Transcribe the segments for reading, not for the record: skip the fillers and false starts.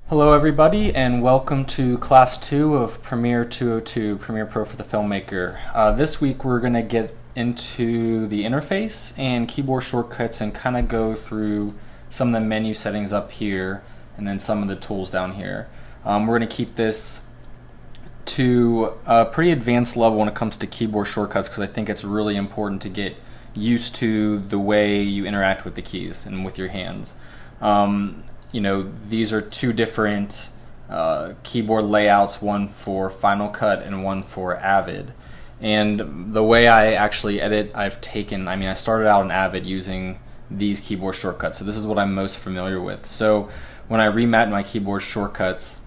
Hello everybody, and welcome to Class 2 of Premiere 202, Premiere Pro for the Filmmaker. This week we're going to get into the interface and keyboard shortcuts and kind of go through some of the menu settings up here and then some of the tools down here. We're going to keep this to a pretty advanced level when it comes to keyboard shortcuts because I think it's really important to get used to the way you interact with the keys and with your hands. These are two different keyboard layouts, one for Final Cut and one for Avid. And the way I actually edit, I started out in Avid using these keyboard shortcuts, so this is what I'm most familiar with. So when I remap my keyboard shortcuts,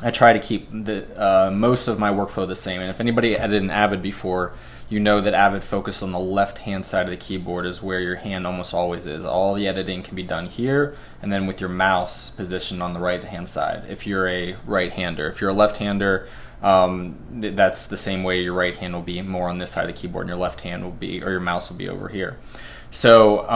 I try to keep most of my workflow the same. And if anybody edited in Avid before, you know that Avid focused on the left-hand side of the keyboard is where your hand almost always is. All the editing can be done here, and then with your mouse positioned on the right-hand side if you're a right-hander. If you're a left-hander, that's the same way. Your right hand will be more on this side of the keyboard, and your left hand will be, or your mouse will be over here. So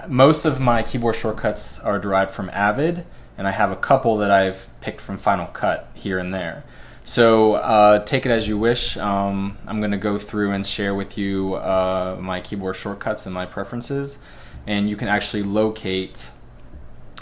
most of my keyboard shortcuts are derived from Avid, and I have a couple that I've picked from Final Cut here and there. So take it as you wish. I'm going to go through and share with you my keyboard shortcuts and my preferences, and you can actually locate,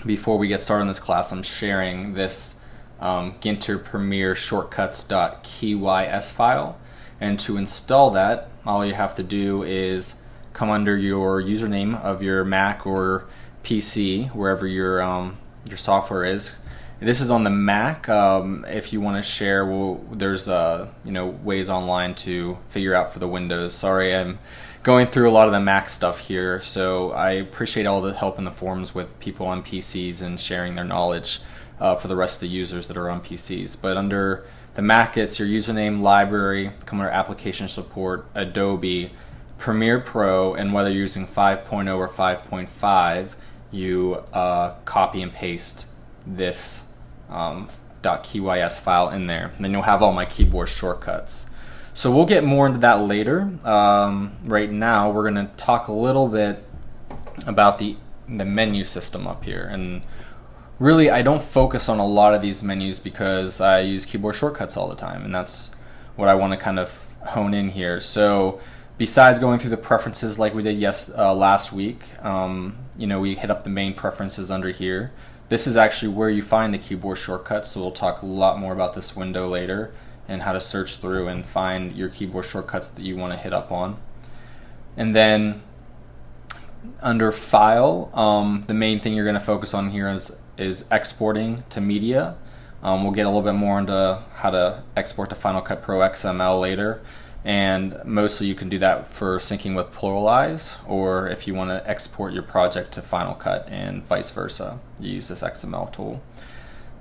before we get started on this class, I'm sharing this Ginter Premiere shortcuts.keys file, and to install that, all you have to do is come under your username of your Mac or PC, wherever your software is. This is on the Mac. If you want to share, there's ways online to figure out for the Windows. Sorry, I'm going through a lot of the Mac stuff here, so I appreciate all the help in the forums with people on PCs and sharing their knowledge for the rest of the users that are on PCs. But under the Mac, it's your username, library, come under application support, Adobe, Premiere Pro, and whether you're using 5.0 or 5.5, you copy and paste this .keys file in there, and then you'll have all my keyboard shortcuts. So we'll get more into that later. Right now we're going to talk a little bit about the menu system up here, and really I don't focus on a lot of these menus because I use keyboard shortcuts all the time, and that's what I want to kind of hone in here. So besides going through the preferences like we did last week, we hit up the main preferences under here. This is actually where you find the keyboard shortcuts, so we'll talk a lot more about this window later and how to search through and find your keyboard shortcuts that you want to hit up on. And then under File, the main thing you're going to focus on here is exporting to media. We'll get a little bit more into how to export to Final Cut Pro XML later. And mostly you can do that for syncing with Pluralize, or if you want to export your project to Final Cut and vice versa, you use this XML tool.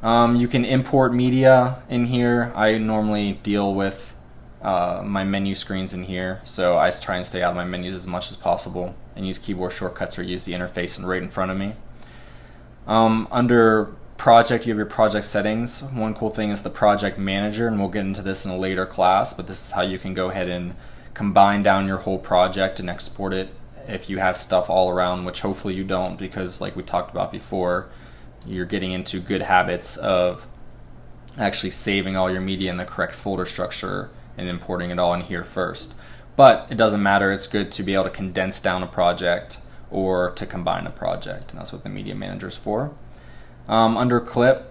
You can import media in here. I normally deal with my menu screens in here, so I try and stay out of my menus as much as possible and use keyboard shortcuts or use the interface right in front of me. Under Project, you have your project settings. One cool thing is the project manager, and we'll get into this in a later class, but this is how you can go ahead and combine down your whole project and export it if you have stuff all around, which hopefully you don't, because like we talked about before, you're getting into good habits of actually saving all your media in the correct folder structure and importing it all in here first. But it doesn't matter, it's good to be able to condense down a project or to combine a project, and that's what the media manager is for. Under clip,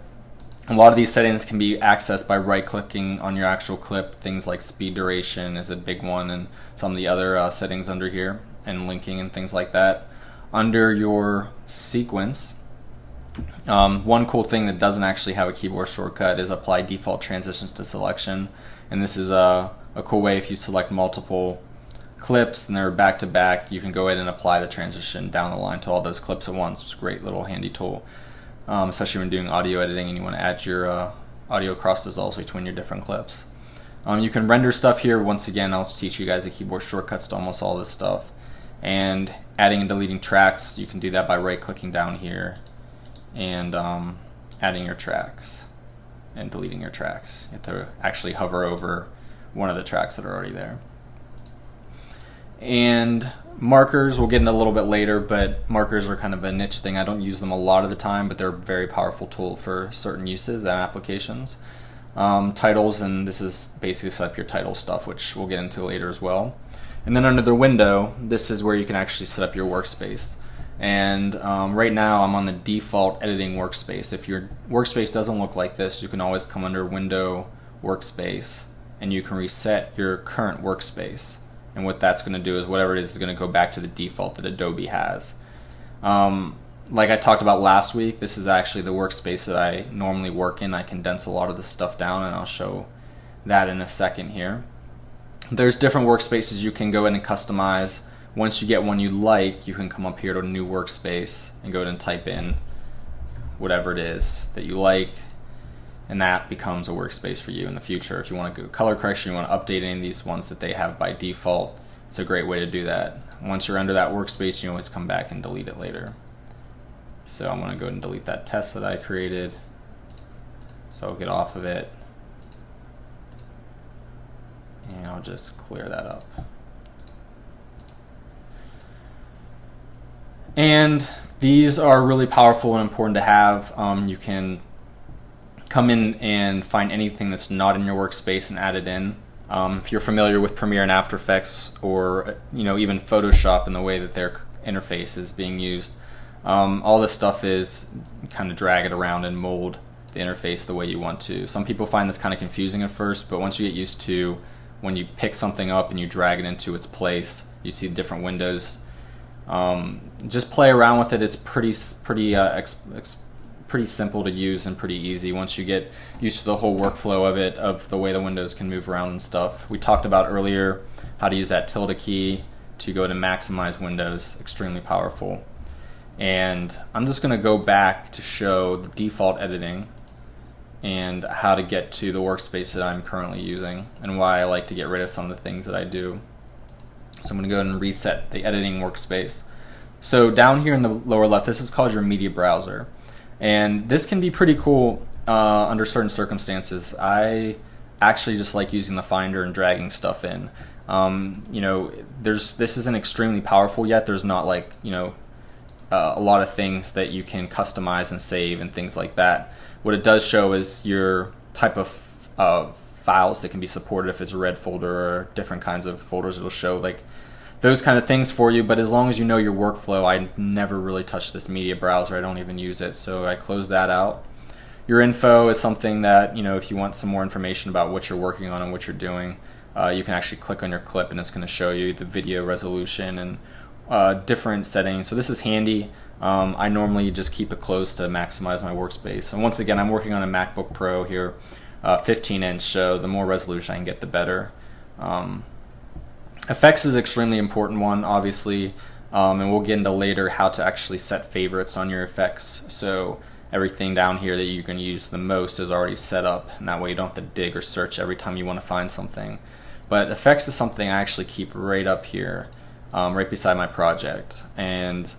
a lot of these settings can be accessed by right-clicking on your actual clip. Things like speed duration is a big one, and some of the other settings under here, and linking and things like that. Under your sequence, one cool thing that doesn't actually have a keyboard shortcut is apply default transitions to selection, and this is a cool way. If you select multiple clips and they're back to back, you can go ahead and apply the transition down the line to all those clips at once. It's a great little handy tool. Especially when doing audio editing and you want to add your audio cross dissolves between your different clips. You can render stuff here. Once again, I'll teach you guys the keyboard shortcuts to almost all this stuff. And adding and deleting tracks, you can do that by right-clicking down here and adding your tracks and deleting your tracks. You have to actually hover over one of the tracks that are already there. And Markers, we'll get into a little bit later, but markers are kind of a niche thing. I don't use them a lot of the time, but they're a very powerful tool for certain uses and applications. Titles, and this is basically set up your title stuff, which we'll get into later as well. And then under the window, this is where you can actually set up your workspace. And right now I'm on the default editing workspace. If your workspace doesn't look like this, you can always come under Window, Workspace, and you can reset your current workspace. And what that's going to do is whatever it is going to go back to the default that Adobe has. Like I talked about last week, this is actually the workspace that I normally work in. I condense a lot of this stuff down, and I'll show that in a second here. There's different workspaces you can go in and customize. Once you get one you like, you can come up here to New Workspace and go ahead and type in whatever it is that you like, and that becomes a workspace for you in the future. If you want to go color correction, you want to update any of these ones that they have by default, it's a great way to do that. Once you're under that workspace, you can always come back and delete it later. So I'm going to go ahead and delete that test that I created. So I'll get off of it. And I'll just clear that up. And these are really powerful and important to have. You can come in and find anything that's not in your workspace and add it in. If you're familiar with Premiere and After Effects, or even Photoshop and the way that their interface is being used, all this stuff is kind of drag it around and mold the interface the way you want to. Some people find this kind of confusing at first, but once you get used to when you pick something up and you drag it into its place, you see different windows. Just play around with it. It's pretty simple to use and pretty easy once you get used to the whole workflow of it, of the way the windows can move around and stuff. We talked about earlier how to use that tilde key to go to maximize windows. Extremely powerful. And I'm just going to go back to show the default editing and how to get to the workspace that I'm currently using and why I like to get rid of some of the things that I do. So I'm going to go ahead and reset the editing workspace. So down here in the lower left, this is called your media browser. And this can be pretty cool under certain circumstances. I actually just like using the Finder and dragging stuff in. This isn't extremely powerful yet. There's not like, a lot of things that you can customize and save and things like that. What it does show is your type of files that can be supported. If it's a red folder or different kinds of folders, it'll show like those kind of things for you. But as long as you know your workflow, I never really touch this media browser. I don't even use it, so I close that out. Your info is something that, if you want some more information about what you're working on and what you're doing, you can actually click on your clip and it's going to show you the video resolution and different settings. So this is handy. I normally just keep it closed to maximize my workspace. And once again, I'm working on a MacBook Pro here, 15-inch, so the more resolution I can get, the better. Effects is an extremely important one, obviously, and we'll get into later how to actually set favorites on your effects. So everything down here that you can use the most is already set up, and that way you don't have to dig or search every time you want to find something. But effects is something I actually keep right up here, right beside my project. And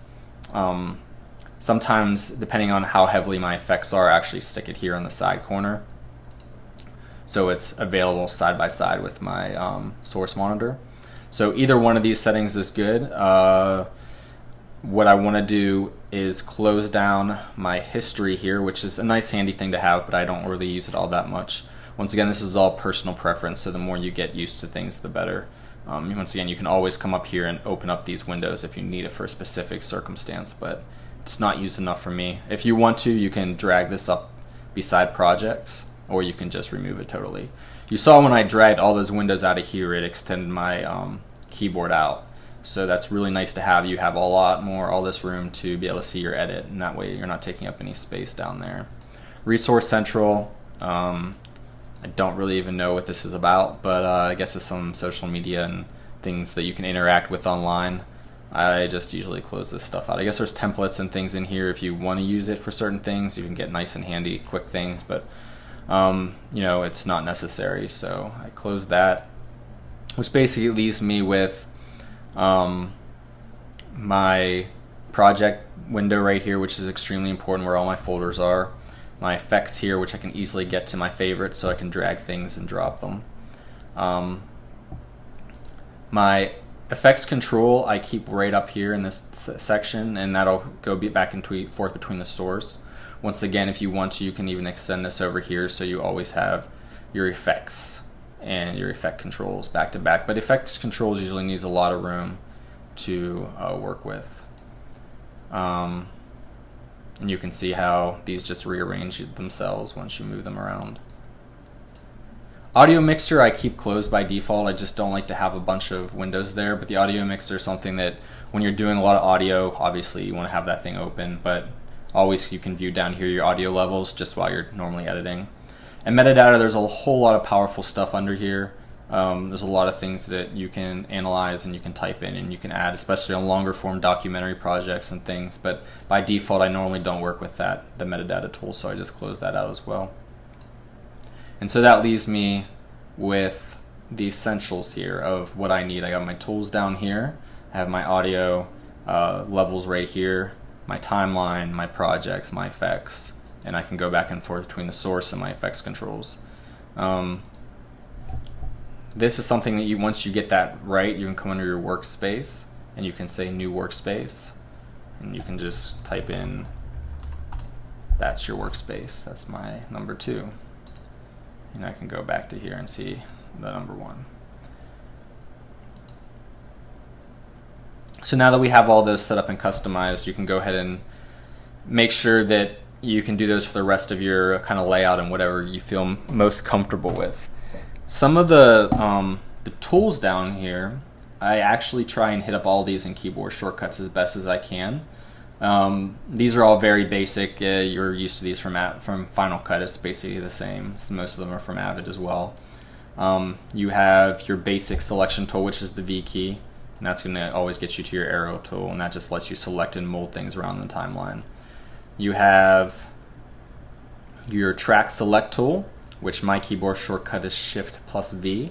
sometimes, depending on how heavily my effects are, I actually stick it here on the side corner, so it's available side by side with my source monitor. So either one of these settings is good. What I want to do is close down my history here, which is a nice handy thing to have, but I don't really use it all that much. Once again, this is all personal preference, so the more you get used to things, the better. Once again, you can always come up here and open up these windows if you need it for a specific circumstance, but it's not used enough for me. If you want to, you can drag this up beside projects, or you can just remove it totally. You saw when I dragged all those windows out of here, it extended my keyboard out. So that's really nice to have. You have all this room to be able to see your edit, and that way you're not taking up any space down there. Resource Central, I don't really even know what this is about, but I guess it's some social media and things that you can interact with online. I just usually close this stuff out. I guess there's templates and things in here if you want to use it for certain things. You can get nice and handy, quick things, but it's not necessary, so I close that, which basically leaves me with my project window right here, which is extremely important, where all my folders are. My effects here, which I can easily get to my favorites, so I can drag things and drop them. My Effects control I keep right up here in this section, and that'll go back and forth between the source. Once again, if you want to, you can even extend this over here so you always have your effects and your effect controls back to back. But effects controls usually needs a lot of room to work with. And you can see how these just rearrange themselves once you move them around. Audio mixer I keep closed by default. I just don't like to have a bunch of windows there, but the audio mixer is something that when you're doing a lot of audio, obviously you want to have that thing open, but always you can view down here your audio levels just while you're normally editing. And metadata, there's a whole lot of powerful stuff under here. There's a lot of things that you can analyze and you can type in and you can add, especially on longer form documentary projects and things. But by default, I normally don't work with the metadata tool, so I just close that out as well. And so that leaves me with the essentials here of what I need. I got my tools down here. I have my audio levels right here, my timeline, my projects, my effects, and I can go back and forth between the source and my effects controls. This is something that once you get that right, you can come under your workspace and you can say new workspace, and you can just type in, that's your workspace. That's my number 2. And I can go back to here and see the number 1. So now that we have all those set up and customized, you can go ahead and make sure that you can do those for the rest of your kind of layout and whatever you feel most comfortable with. Some of the tools down here, I actually try and hit up all these in keyboard shortcuts as best as I can. These are all very basic. You're used to these from Final Cut. It's basically the same. So most of them are from Avid as well. You have your basic selection tool, which is the V key, and that's going to always get you to your arrow tool, and that just lets you select and mold things around the timeline. You have your track select tool, which my keyboard shortcut is Shift plus V.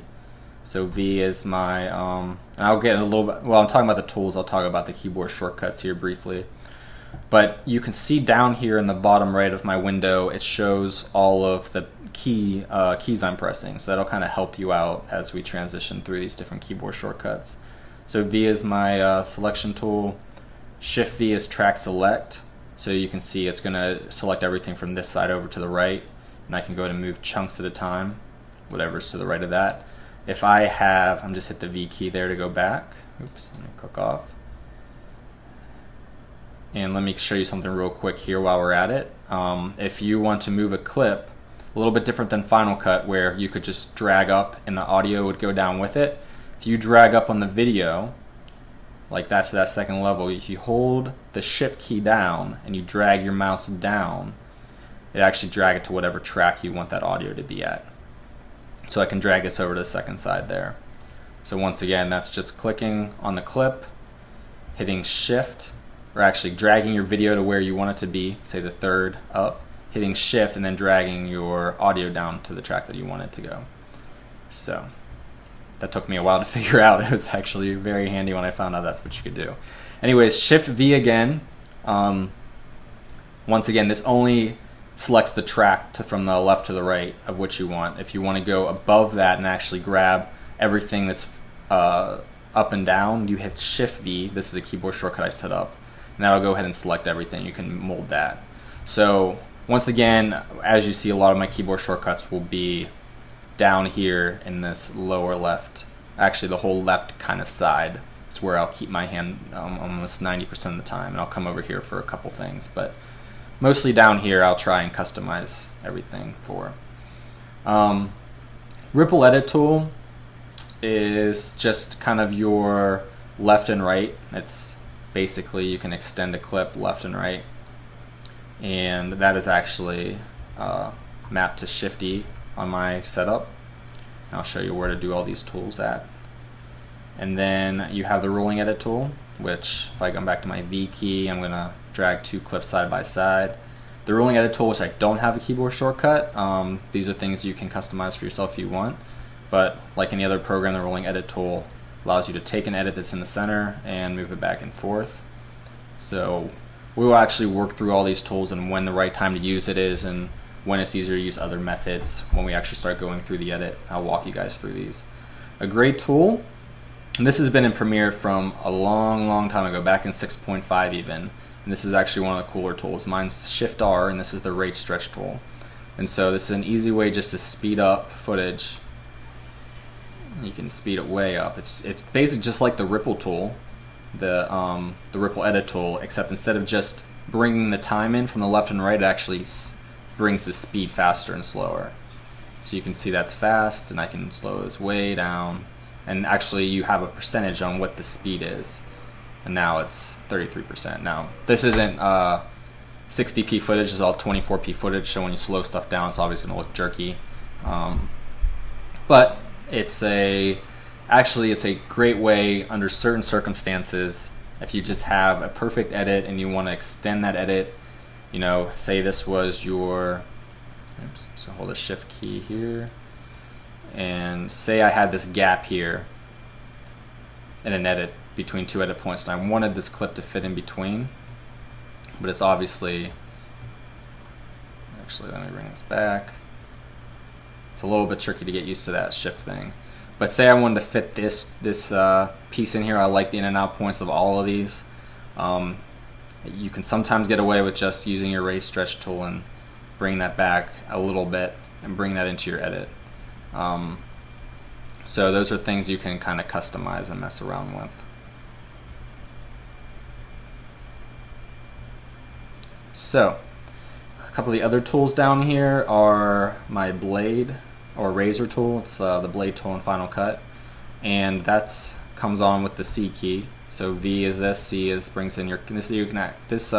So V is my, and I'll get a little bit, well, I'm talking about the tools, I'll talk about the keyboard shortcuts here briefly. But you can see down here in the bottom right of my window, it shows all of the keys I'm pressing. So that'll kind of help you out as we transition through these different keyboard shortcuts. So V is my selection tool. Shift V is track select. So you can see it's going to select everything from this side over to the right. And I can go ahead and move chunks at a time, whatever's to the right of that. If I have, I'm just hit the V key there to go back. Oops, let me click off. And let me show you something real quick here while we're at it. If you want to move a clip, a little bit different than Final Cut where you could just drag up and the audio would go down with it. If you drag up on the video, like that to that second level, if you hold the Shift key down and you drag your mouse down, it actually drag it to whatever track you want that audio to be at. So I can drag this over to the second side there. So once again, that's just clicking on the clip, hitting Shift, or actually dragging your video to where you want it to be, say the third up, hitting Shift and then dragging your audio down to the track that you want it to go. So that took me a while to figure out. It was actually very handy when I found out that's what you could do. Anyways, Shift V again. Once again, this only selects the track from the left to the right of what you want. If you want to go above that and actually grab everything that's up and down, you hit Shift V. This is a keyboard shortcut I set up, and that'll go ahead and select everything. You can mold that. So once again, as you see, a lot of my keyboard shortcuts will be down here in this lower left, actually the whole left kind of side. It's where I'll keep my hand almost 90% of the time, and I'll come over here for a couple things, but mostly down here I'll try and customize everything for. Ripple Edit tool is just kind of your left and right. It's basically you can extend a clip left and right, and that is actually mapped to Shift E on my setup. And I'll show you where to do all these tools at. And then you have the rolling edit tool, which if I come back to my V key, I'm going to drag 2 clips side by side. The rolling edit tool, which I don't have a keyboard shortcut, these are things you can customize for yourself if you want. But like any other program, the rolling edit tool allows you to take an edit that's in the center and move it back and forth. So we will actually work through all these tools and when the right time to use it is, and when it's easier to use other methods when we actually start going through the edit. I'll walk you guys through these. A great tool And this has been in Premiere from a long time ago, back in 6.5 even. And this is actually one of the cooler tools. Mine's Shift R, and this is the rate stretch tool. And so this is an easy way just to speed up footage. You can speed it way up. It's basically just like the ripple tool, the ripple edit tool, except instead of just bringing the time in from the left and right, it actually brings the speed faster and slower. So you can see that's fast, and I can slow this way down. And actually you have a percentage on what the speed is. And now it's 33%. Now, this isn't 60p footage, it's all 24p footage, so when you slow stuff down, it's obviously going to look jerky. But it's actually a great way under certain circumstances. If you just have a perfect edit and you want to extend that edit, you know, say this was your, oops, so hold the shift key here, and say I had this gap here in an edit between two edit points, and I wanted this clip to fit in between, but it's obviously, actually let me bring this back. It's a little bit tricky to get used to that shift thing. But say I wanted to fit this piece in here. I like the in and out points of all of these. You can sometimes get away with just using your rate stretch tool and bring that back a little bit and bring that into your edit. So those are things you can kind of customize and mess around with. So a couple of the other tools down here are my blade or razor tool. It's the blade tool in Final Cut, and that comes on with the C key. So V is this, C is brings in your this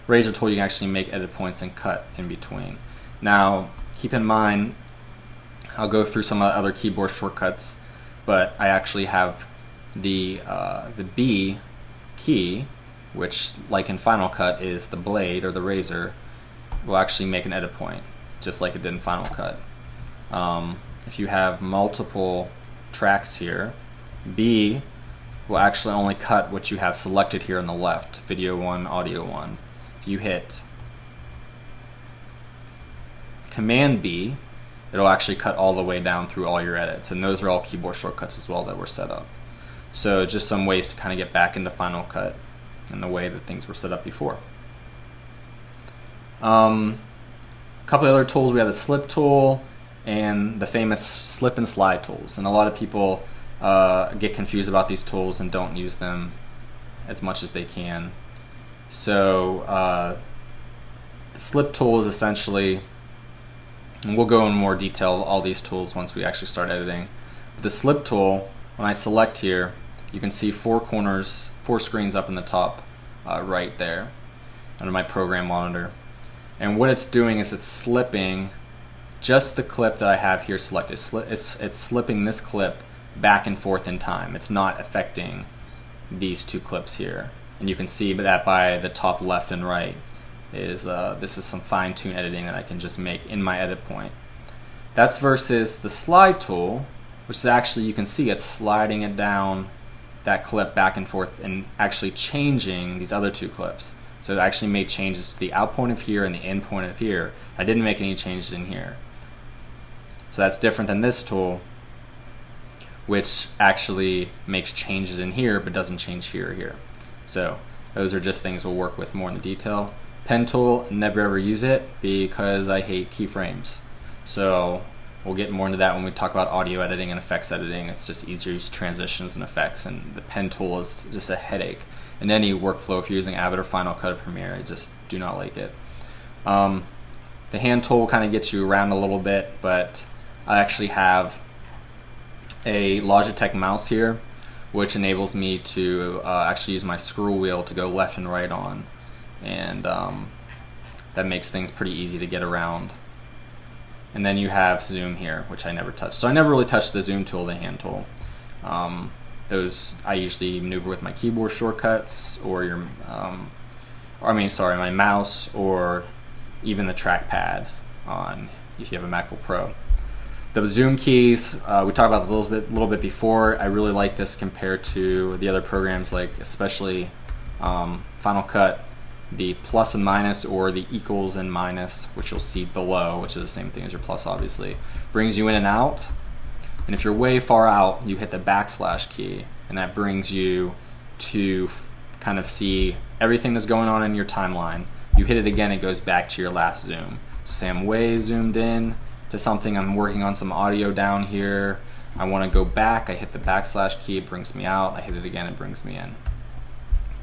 razor tool. You can actually make edit points and cut in between. Now keep in mind, I'll go through some of the other keyboard shortcuts, but I actually have the B key, which, like in Final Cut, is the blade or the razor, will actually make an edit point, just like it did in Final Cut. If you have multiple tracks here, B will actually only cut what you have selected here on the left, video 1, audio 1. If you hit Command B, it'll actually cut all the way down through all your edits, and those are all keyboard shortcuts as well that were set up. So just some ways to kind of get back into Final Cut and the way that things were set up before. A couple of other tools, we have the slip tool and the famous slip and slide tools, and a lot of people get confused about these tools and don't use them as much as they can. So the slip tool is essentially, and we'll go in more detail all these tools once we actually start editing. But the slip tool, when I select here, you can see four screens up in the top right there under my program monitor. And what it's doing is it's slipping just the clip that I have here selected. It's slipping this clip back and forth in time. It's not affecting these two clips here. And you can see that by the top left and right is this is some fine-tuned editing that I can just make in my edit point. That's versus the slide tool, which is actually, you can see it's sliding it down that clip back and forth and actually changing these other two clips. So it actually made changes to the out point of here and the in point of here. I didn't make any changes in here. So that's different than this tool, which actually makes changes in here but doesn't change here or here. So those are just things we'll work with more in the detail. Pen tool, never ever use it because I hate keyframes. So we'll get more into that when we talk about audio editing and effects editing. It's just easier to use transitions and effects, and the pen tool is just a headache. In any workflow, if you're using Avid or Final Cut or Premiere, I just do not like it. The hand tool kind of gets you around a little bit, but I actually have a Logitech mouse here, which enables me to actually use my scroll wheel to go left and right on, and that makes things pretty easy to get around. And then you have zoom here, which I never touched. So I never really touched the zoom tool, the hand tool. Those I usually maneuver with my keyboard shortcuts, or my mouse, or even the trackpad on if you have a MacBook Pro. The zoom keys, we talked about a little bit before. I really like this compared to the other programs, like especially Final Cut. The plus and minus, or the equals and minus, which you'll see below, which is the same thing as your plus obviously, brings you in and out. And if you're way far out, you hit the backslash key, and that brings you to kind of see everything that's going on in your timeline. You hit it again, it goes back to your last zoom. So say I'm way zoomed in to something, I'm working on some audio down here, I want to go back, I hit the backslash key, it brings me out, I hit it again, it brings me in.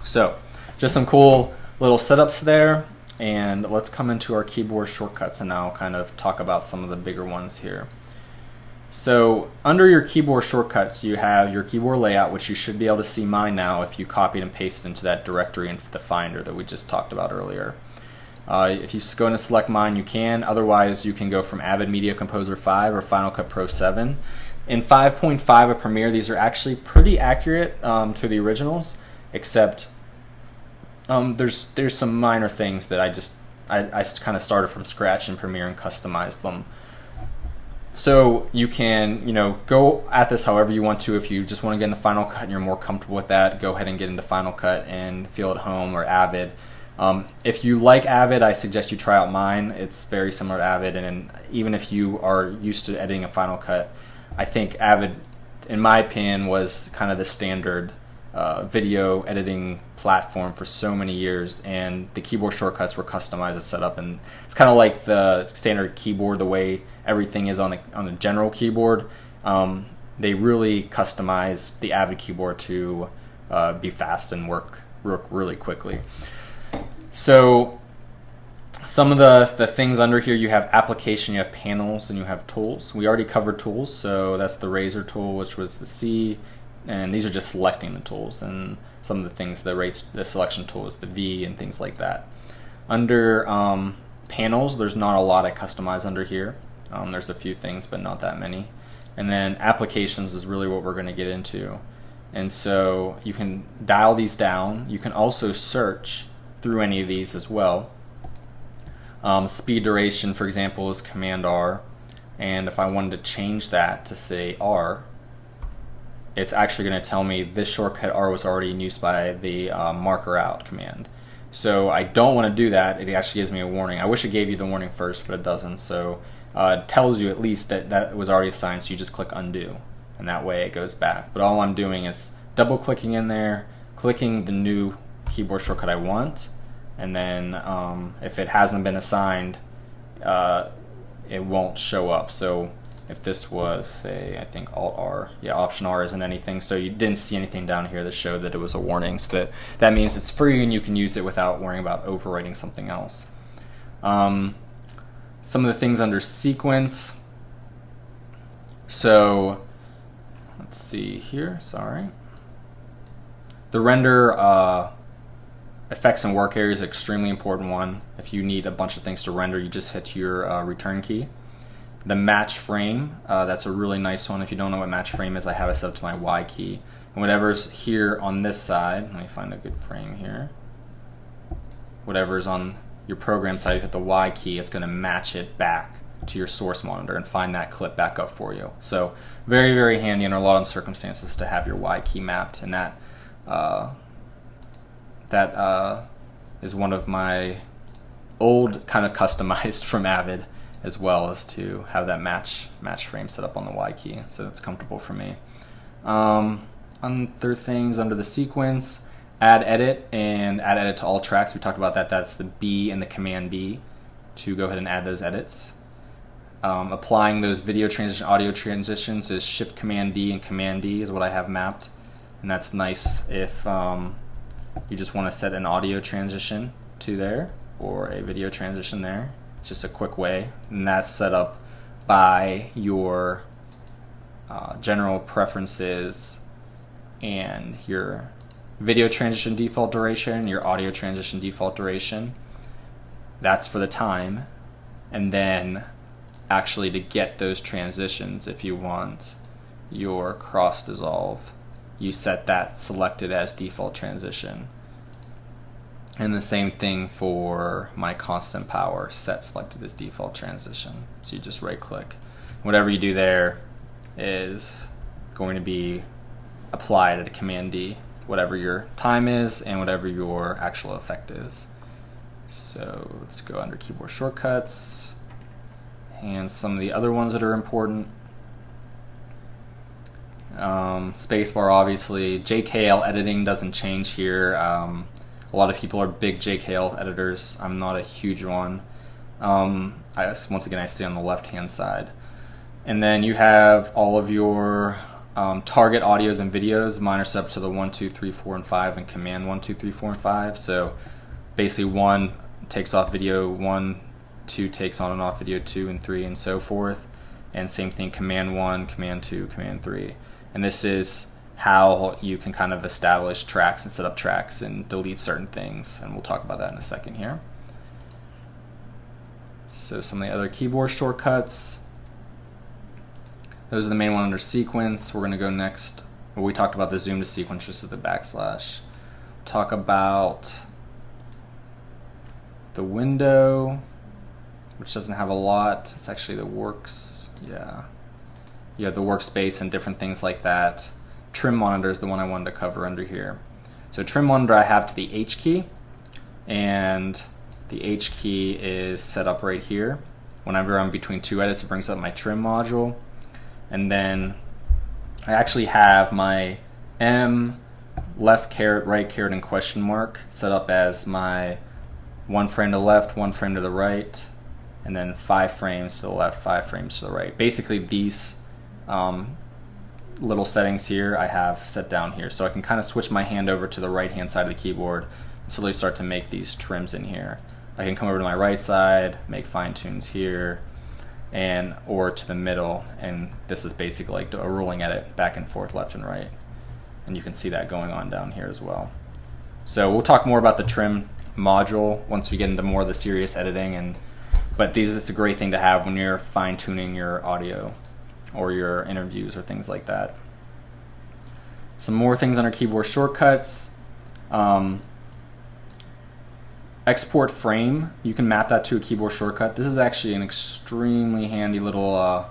So just some cool little setups there, and let's come into our keyboard shortcuts and now kind of talk about some of the bigger ones here. So under your keyboard shortcuts, you have your keyboard layout, which you should be able to see mine now if you copied and pasted into that directory in the Finder that we just talked about earlier. If you go and select mine, you can. Otherwise, you can go from Avid Media Composer 5 or Final Cut Pro 7. In 5.5 of Premiere, these are actually pretty accurate to the originals, except there's some minor things that I kind of started from scratch in Premiere and customized them. So you can, go at this however you want to. If you just want to get into Final Cut and you're more comfortable with that, go ahead and get into Final Cut and feel at home, or Avid. If you like Avid, I suggest you try out mine. It's very similar to Avid, and even if you are used to editing a Final Cut, I think Avid, in my opinion, was kind of the standard video editing platform for so many years, and the keyboard shortcuts were customized and set up, and it's kind of like the standard keyboard, the way everything is on the general keyboard. They really customized the Avid keyboard to be fast and work really quickly. So some of the things under here, you have application, you have panels, and you have tools. We already covered tools, so that's the razor tool, which was the C, and these are just selecting the tools, and some of the things, the selection tool is the V and things like that. Under panels, there's not a lot I customize under here. There's a few things, but not that many. And then applications is really what we're going to get into. And so you can dial these down. You can also search through any of these as well. Speed duration, for example, is Command R. And if I wanted to change that to say R, it's actually going to tell me this shortcut R was already in use by the marker out command. So I don't want to do that. It actually gives me a warning. I wish it gave you the warning first, but it doesn't. So it tells you at least that was already assigned, so you just click undo, and that way it goes back. But all I'm doing is double clicking in there, clicking the new keyboard shortcut I want, and then if it hasn't been assigned, it won't show up. So if this was, say, I think Alt R, yeah, Option R isn't anything, so you didn't see anything down here that showed that it was a warning. So that means it's free and you can use it without worrying about overwriting something else. Some of the things under sequence. So let's see here, sorry. The render effects and work area is an extremely important one. If you need a bunch of things to render, you just hit your return key. The match frame, that's a really nice one. If you don't know what match frame is, I have it set up to my Y key. And whatever's here on this side, let me find a good frame here. Whatever's on your program side, you hit the Y key, it's going to match it back to your source monitor and find that clip back up for you. So very, very handy in a lot of circumstances to have your Y key mapped, and that is one of my old kind of customized from Avid, as well as to have that match frame set up on the Y key, so that's comfortable for me. Other things under the sequence, add edit and add edit to all tracks. We talked about that. That's the B and the Command B to go ahead and add those edits. Applying those video transition, audio transitions is Shift Command D and Command D is what I have mapped, and that's nice if you just want to set an audio transition to there or a video transition there. It's just a quick way, and that's set up by your general preferences and your video transition default duration, your audio transition default duration. That's for the time, and then actually to get those transitions, if you want your cross dissolve, you set that selected as default transition. And the same thing for my constant power, set selected as default transition. So you just right click. Whatever you do there is going to be applied at a Command D, whatever your time is and whatever your actual effect is. So let's go under keyboard shortcuts and some of the other ones that are important. Spacebar, obviously. JKL editing doesn't change here. A lot of people are big JKL editors. I'm not a huge one. Once again, I stay on the left-hand side. And then you have all of your target audios and videos. Mine are set up to the 1, 2, 3, 4, and 5, and command 1, 2, 3, 4, and 5. So basically 1 takes off video 1, 2 takes on and off video 2 and 3, and so forth. And same thing, command 1, command 2, command 3. And this is how you can kind of establish tracks and set up tracks and delete certain things. And we'll talk about that in a second here. So some of the other keyboard shortcuts. Those are the main one under sequence. We're going to go next. Well, we talked about the zoom to sequence, just with the backslash. Talk about the window, which doesn't have a lot. It's actually the works. Yeah. You have the workspace and different things like that. Trim monitor is the one I wanted to cover under here. So trim monitor I have to the H key, and the H key is set up right here. Whenever I'm between 2 edits, it brings up my trim module. And then I actually have my M, left caret, right caret, and question mark set up as my 1 frame to the left, 1 frame to the right, and then 5 frames to the left, 5 frames to the right. Basically these little settings here I have set down here. So I can kind of switch my hand over to the right hand side of the keyboard and slowly start to make these trims in here. I can come over to my right side, make fine tunes here, and or to the middle, and this is basically like a rolling edit back and forth, left and right, and you can see that going on down here as well. So we'll talk more about the trim module once we get into more of the serious editing, but it's a great thing to have when you're fine-tuning your audio or your interviews or things like that. Some more things under keyboard shortcuts. Export frame, you can map that to a keyboard shortcut. This is actually an extremely handy little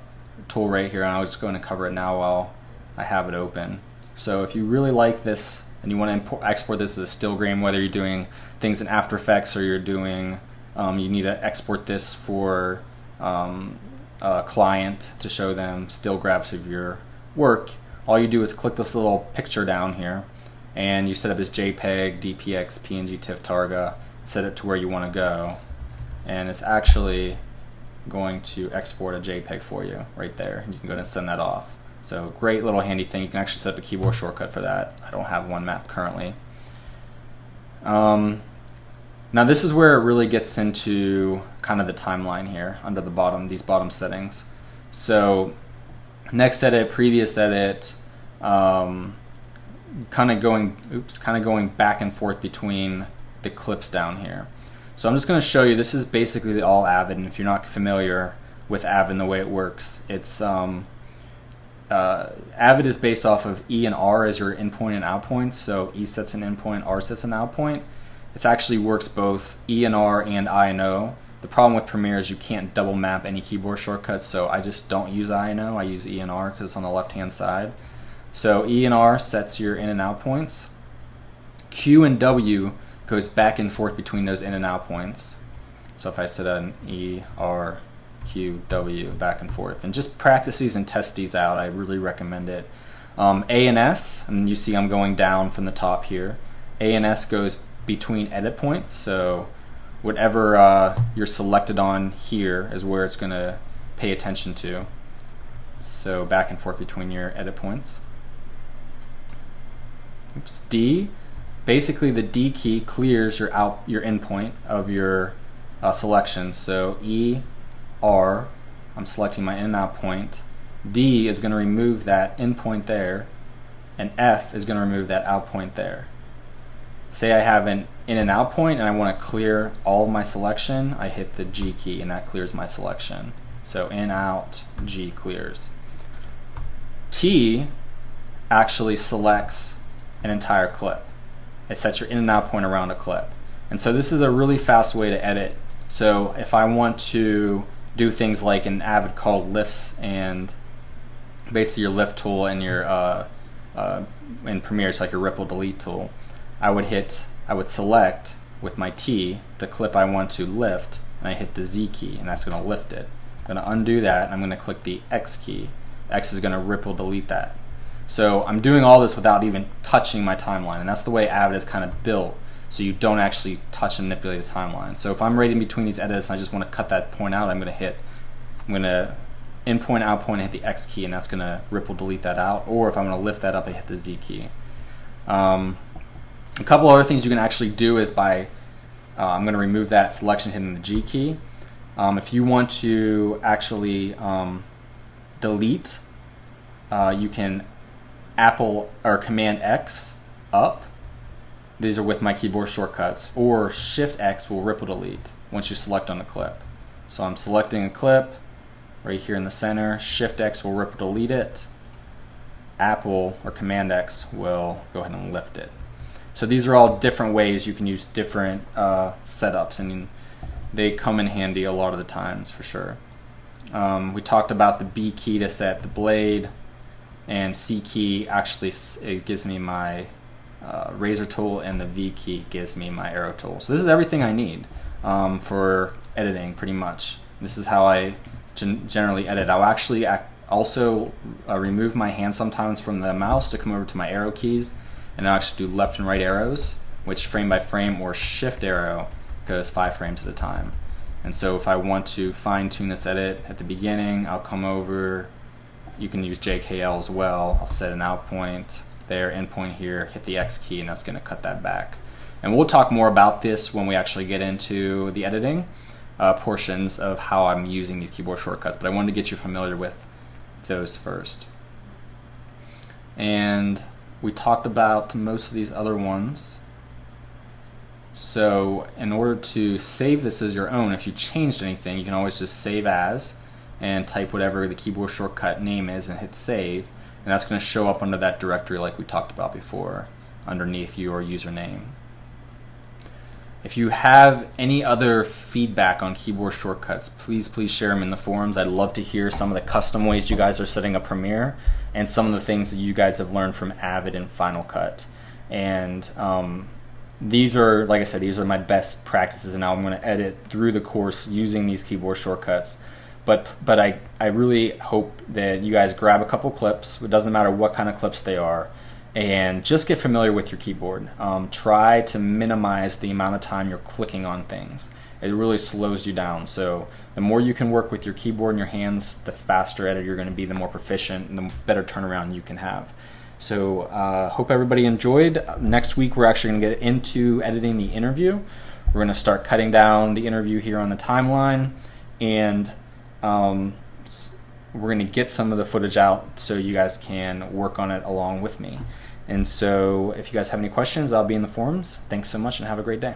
tool right here, and I was just going to cover it now while I have it open. So if you really like this and you want to export this as a still frame, whether you're doing things in After Effects or you're doing, you need to export this for a client to show them still grabs of your work, all you do is click this little picture down here, and you set up as JPEG, DPX, PNG, TIFF, Targa, set it to where you want to go, and it's actually going to export a JPEG for you right there. You can go ahead and send that off. So great little handy thing. You can actually set up a keyboard shortcut for that. I don't have one mapped currently. Now this is where it really gets into kind of the timeline here under the bottom, these bottom settings. So next edit, previous edit, kind of going back and forth between the clips down here. So I'm just going to show you, this is basically the all Avid, and if you're not familiar with Avid and the way it works, it's Avid is based off of E and R as your in point and out points. So E sets an in point, R sets an out point. It actually works both E and R and I and O. The problem with Premiere is you can't double map any keyboard shortcuts, so I just don't use I and O. I use E and R because it's on the left hand side. So E and R sets your in and out points. Q and W goes back and forth between those in and out points. So if I set an E, R, Q, W, back and forth, and just practice these and test these out, I really recommend it. A and S, and you see I'm going down from the top here. A and S goes between edit points, so whatever you're selected on here is where it's going to pay attention to. So back and forth between your edit points. Oops. D, basically the D key clears your in point of your selection. So E, R, I'm selecting my in and out point. D is going to remove that in point there, and F is going to remove that out point there. Say I have an in and out point and I want to clear all of my selection, I hit the G key and that clears my selection. So in, out, G clears. T actually selects an entire clip. It sets your in and out point around a clip. And so this is a really fast way to edit. So if I want to do things like an Avid called lifts, and basically your lift tool and your in Premiere, it's like your ripple delete tool. I would select with my T the clip I want to lift, and I hit the Z key, and that's going to lift it. I'm going to undo that, and I'm going to click the X key. X is going to ripple delete that. So I'm doing all this without even touching my timeline, and that's the way Avid is kind of built, so you don't actually touch and manipulate the timeline. So if I'm right in between these edits and I just want to cut that point out, I'm going to in point, out point, and hit the X key, and that's going to ripple delete that out. Or if I'm going to lift that up, I hit the Z key. A couple other things you can actually do is by, I'm going to remove that selection hitting the G key. If you want to actually delete, you can Apple or Command X up. These are with my keyboard shortcuts, or Shift X will ripple delete once you select on the clip. So I'm selecting a clip right here in the center. Shift X will ripple delete it. Apple or Command X will go ahead and lift it. So these are all different ways you can use different setups, and they come in handy a lot of the times for sure. We talked about the B key to set the blade, and C key actually it gives me my razor tool, and the V key gives me my arrow tool. So this is everything I need for editing pretty much. This is how I generally edit. I'll actually also remove my hand sometimes from the mouse to come over to my arrow keys, and I'll actually do left and right arrows, which frame by frame or shift arrow goes 5 frames at a time. And so if I want to fine tune this edit at the beginning, I'll come over, you can use JKL as well. I'll set an out point there, end point here, hit the X key, and that's going to cut that back. And we'll talk more about this when we actually get into the editing portions of how I'm using these keyboard shortcuts, but I wanted to get you familiar with those first. And we talked about most of these other ones. So in order to save this as your own, if you changed anything, you can always just save as and type whatever the keyboard shortcut name is and hit save, and that's going to show up under that directory like we talked about before underneath your username. If you have any other feedback on keyboard shortcuts, please share them in the forums. I'd love to hear some of the custom ways you guys are setting up Premiere and some of the things that you guys have learned from Avid and Final Cut. And these are, like I said, these are my best practices, and now I'm going to edit through the course using these keyboard shortcuts. But I really hope that you guys grab a couple clips. It doesn't matter what kind of clips they are, and just get familiar with your keyboard. Try to minimize the amount of time you're clicking on things. It really slows you down. So the more you can work with your keyboard and your hands, the faster editor you're going to be, the more proficient, and the better turnaround you can have. So hope everybody enjoyed. Next week we're actually going to get into editing the interview. We're going to start cutting down the interview here on the timeline, and we're going to get some of the footage out so you guys can work on it along with me. And so if you guys have any questions, I'll be in the forums. Thanks so much and have a great day.